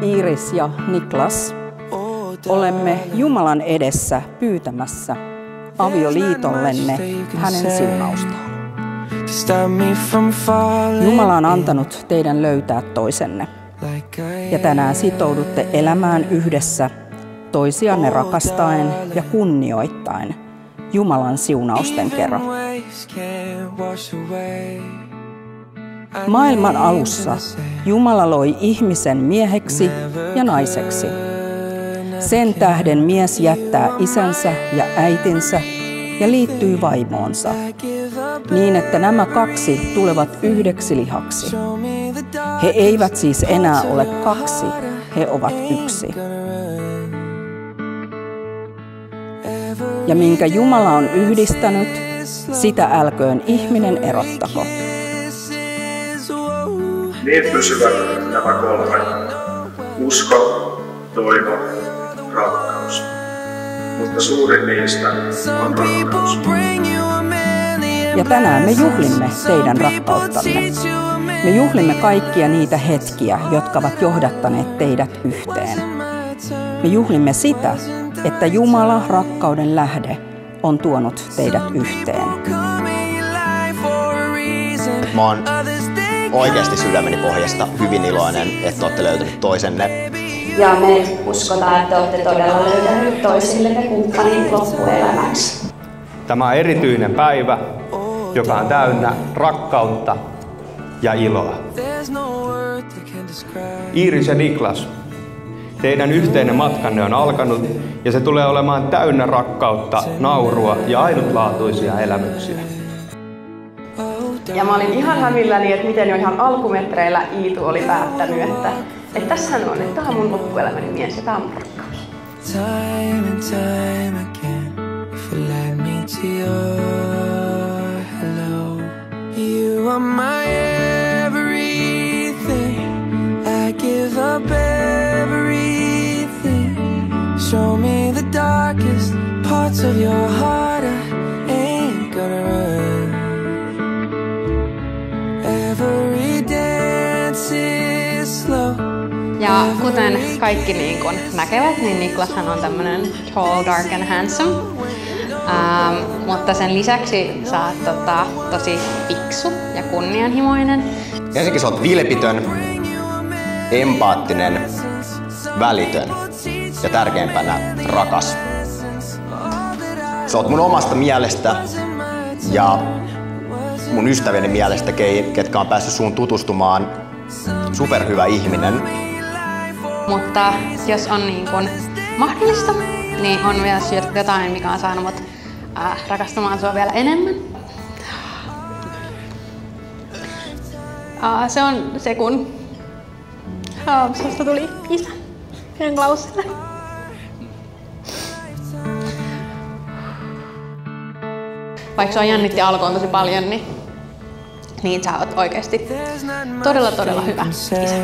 Iiris ja Niklas, olemme Jumalan edessä pyytämässä avioliitollenne hänen siunaustaan. Jumala on antanut teidän löytää toisenne. Ja tänään sitoudutte elämään yhdessä toisianne rakastaen ja kunnioittaen Jumalan siunausten kerran. Maailman alussa Jumala loi ihmisen mieheksi ja naiseksi. Sen tähden mies jättää isänsä ja äitinsä ja liittyy vaimoonsa, niin että nämä kaksi tulevat yhdeksi lihaksi. He eivät siis enää ole kaksi, he ovat yksi. Ja minkä Jumala on yhdistänyt, sitä älköön ihminen erottako. Niin pysyvät nämä kolme: usko, toivo, rakkaus. Mutta suurin niistä on rakkaus. Ja tänään me juhlimme teidän rakkauttanne. Me juhlimme kaikkia niitä hetkiä, jotka ovat johdattaneet teidät yhteen. Me juhlimme sitä, että Jumala, rakkauden lähde, on tuonut teidät yhteen. Mä oon oikeasti sydämeni pohjasta hyvin iloinen, että olette löytäneet toisenne. Ja me uskotaan, että olette todella löytäneet toisillenne kumppanin loppuelämäksi. Tämä on erityinen päivä, joka on täynnä rakkautta ja iloa. Iiris ja Niklas, teidän yhteinen matkanne on alkanut ja se tulee olemaan täynnä rakkautta, naurua ja ainutlaatuisia elämyksiä. Ja mä olin ihan hämilläni, että miten jo ihan alkumetreillä Iitu oli päättänyt, että tässähän on, että tää on mun loppuelämäni mies ja tää on mun rakkaus. You are my everything. I give up everything. Show me the darkest parts of your heart. I ain't gonna run. Every dance is slow. Ja kuten kaikki niin kun näkevät, niin Niklashan on tämmönen tall, dark and handsome. Mutta sen lisäksi sä oot tosi fiksu ja kunnianhimoinen. Ensinnäkin sä oot vilpitön, empaattinen, välitön ja tärkeimpänä rakas. Sä oot mun omasta mielestä ja mun ystävieni mielestä, ketkä on päässyt suun tutustumaan, superhyvä ihminen. Mutta jos on niin kun mahdollista, niin on vielä jotain, mikä on saanut mut rakastamaan sua vielä enemmän. Se on se, kun susta tuli isä meidän Klausille. Vaikka sua jännitti alkuun tosi paljon, niin sä oot oikeesti todella hyvä isä.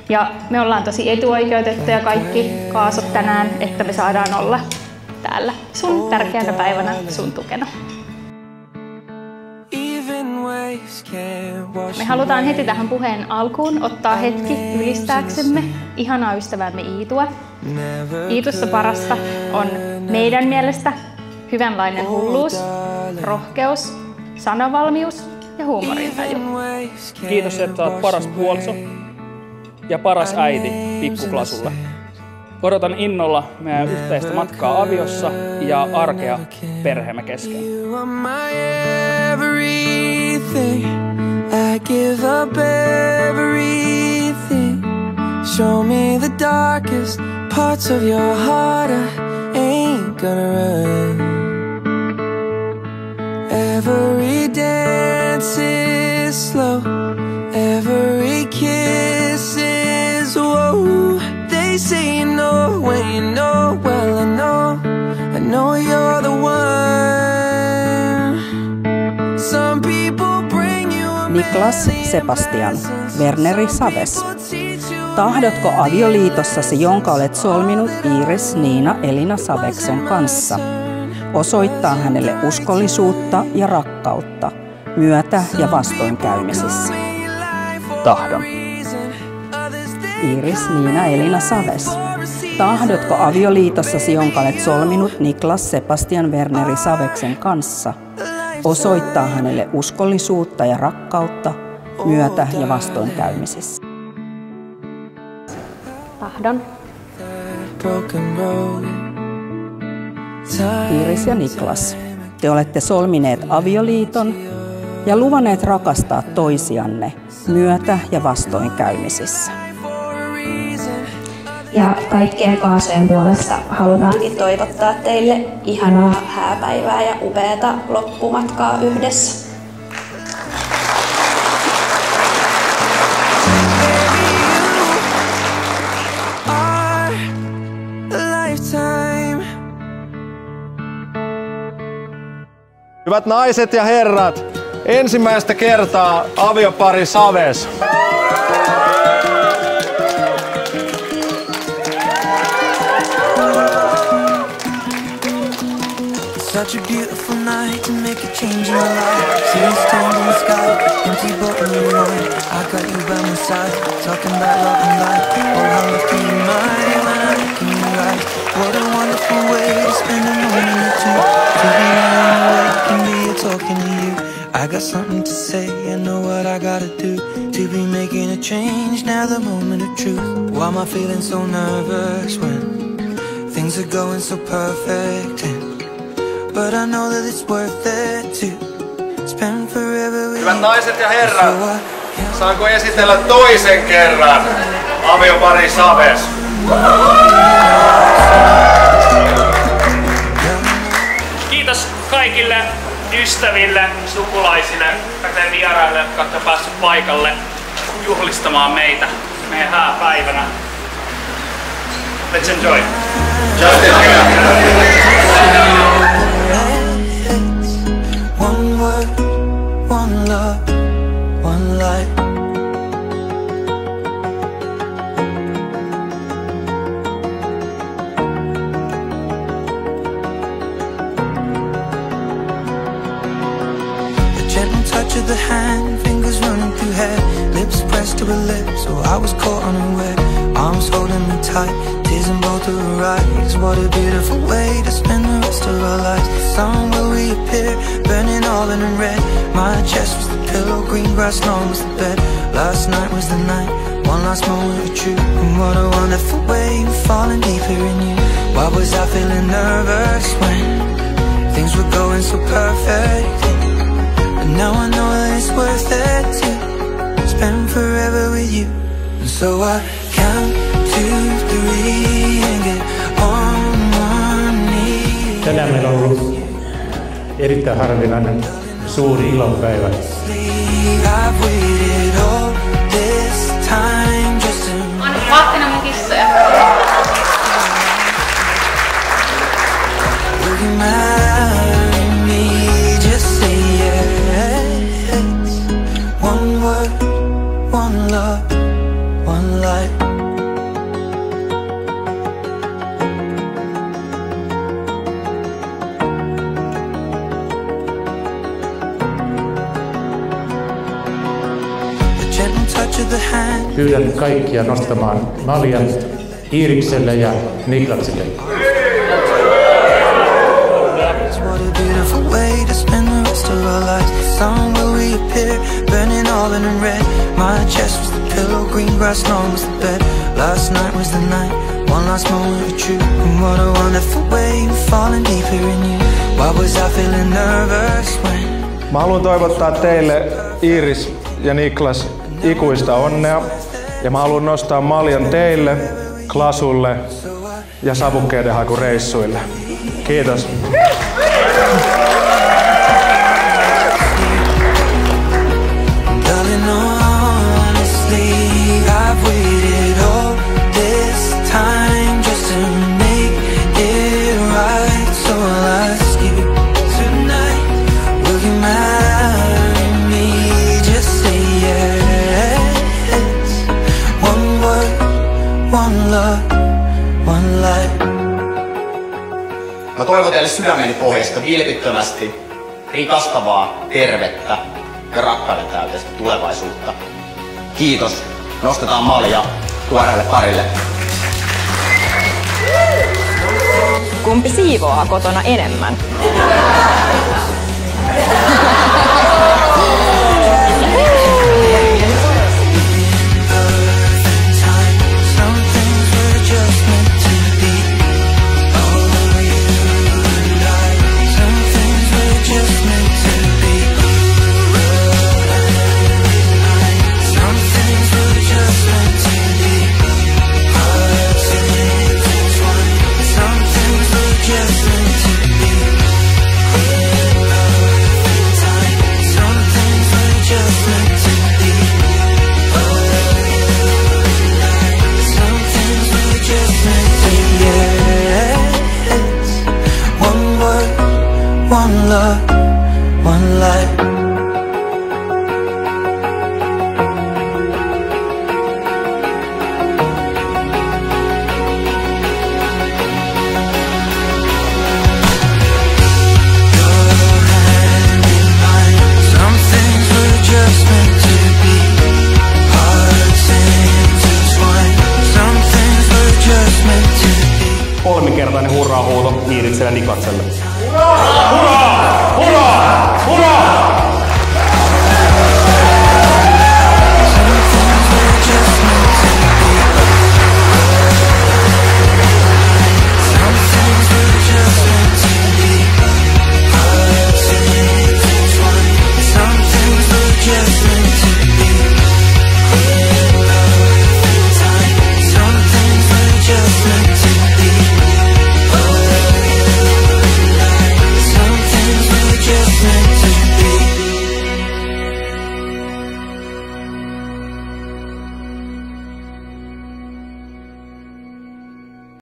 Ja me ollaan tosi etuoikeutettuja kaikki kaasot tänään, että me saadaan olla täällä sun tärkeänä päivänä sun tukena. Me halutaan heti tähän puheen alkuun ottaa hetki ylistääksemme ihanaa ystävämme Iitua. Iitussa parasta on meidän mielestä hyvänlainen hulluus, rohkeus, sanavalmius ja huumorintaju. Kiitos, että olet paras puoliso ja paras äiti pikkuklasulle. Odotan innolla meidän yhteistä matkaa aviossa ja arkea perheemme kesken. I give up everything. Show me the darkest parts of your heart. I ain't gonna run. Every dance is slow. Every kiss is whoa. They say you know when you know. Well, I know you're the one. Some people bring you a Niklas Sebastian, Werneri Saves. Tahdotko avioliitossasi, jonka olet solminut Iiris Niina Elina Saveksen kanssa, osoittaa hänelle uskollisuutta ja rakkautta, myötä- ja vastoinkäymisissä. Tahdon. Iiris Niina Elina Saves. Tahdotko avioliitossasi, jonka olet solminut Niklas Sebastian Werneri Saveksen kanssa, osoittaa hänelle uskollisuutta ja rakkautta myötä- ja vastoinkäymisissä? Tahdon. Iiris ja Niklas, te olette solmineet avioliiton ja luvanneet rakastaa toisianne myötä- ja vastoinkäymisissä. Ja kaikkien kaasojen puolesta halutaankin toivottaa teille ihanaa hääpäivää ja upeata loppumatkaa yhdessä. Hyvät naiset ja herrat, ensimmäistä kertaa aviopari Saves. Such a beautiful night to make a change in my life. See the stars in the sky, empty bottle of wine. I got you by my side, talking about love and life. Oh, how lucky am I when I'm looking you right. What a wonderful way to spend a moment or two. To be lying awake and be here talking to you. I got something to say, I know what I gotta do. To be making a change, now the moment of truth. Why am I feeling so nervous when things are going so perfect? But I know that it's worth it to spend forever with you. Hyvät naiset ja herrat, saanko esitellä toisen kerran aviopari Saves? Kiitos kaikille ystäville, sukulaisille ja vieraille, jotka olette päässeet paikalle juhlistamaan meitä meidän hääpäivänä. Let's enjoy! One word, one love, one life. A gentle touch of the hand, fingers running through hair, lips pressed to her lips, so I was caught unaware. Arms holding me tight, tears in both of her eyes. What a beautiful way to spend the rest of our lives. The sun will reappear, burning all in red. My chest was the pillow, green grass lawn was the bed. Last night was the night, one last moment of truth. And what a wonderful way of falling deeper in you. Why was I feeling nervous when things were going so perfect? But now I know that it's worth it to spend forever with you. And so I count 2, 3 and get on one knee. Tänään meillä on ollut erittäin harvinainen suuri ilopäivä. Olen vahtina mun kissoja. One word, one love, one life. Pyydän kaikkia nostamaan maljan Iirikselle ja Niklakselle. What a beautiful way to spend the rest of our lives. The sun will reappear, burning all in red. My chest was the pillow, green grass lawn was the bed. Last night was the night, one last moment of truth. And what a wonderful way of falling deeper in you. Why was I feeling nervous when? Mä haluan toivottaa teille, Iiris ja Niklas, ikuista onnea. Ja mä haluan nostaa maljan teille, Klasulle ja savukkeiden hakureissuille. Kiitos. Mä toivon teille sydämeni pohjasta vilpittömästi rikastavaa, tervettä ja rakkauden täyteistä tulevaisuutta. Kiitos. Nostetaan malja tuoreelle parille. Kumpi siivoaa kotona enemmän?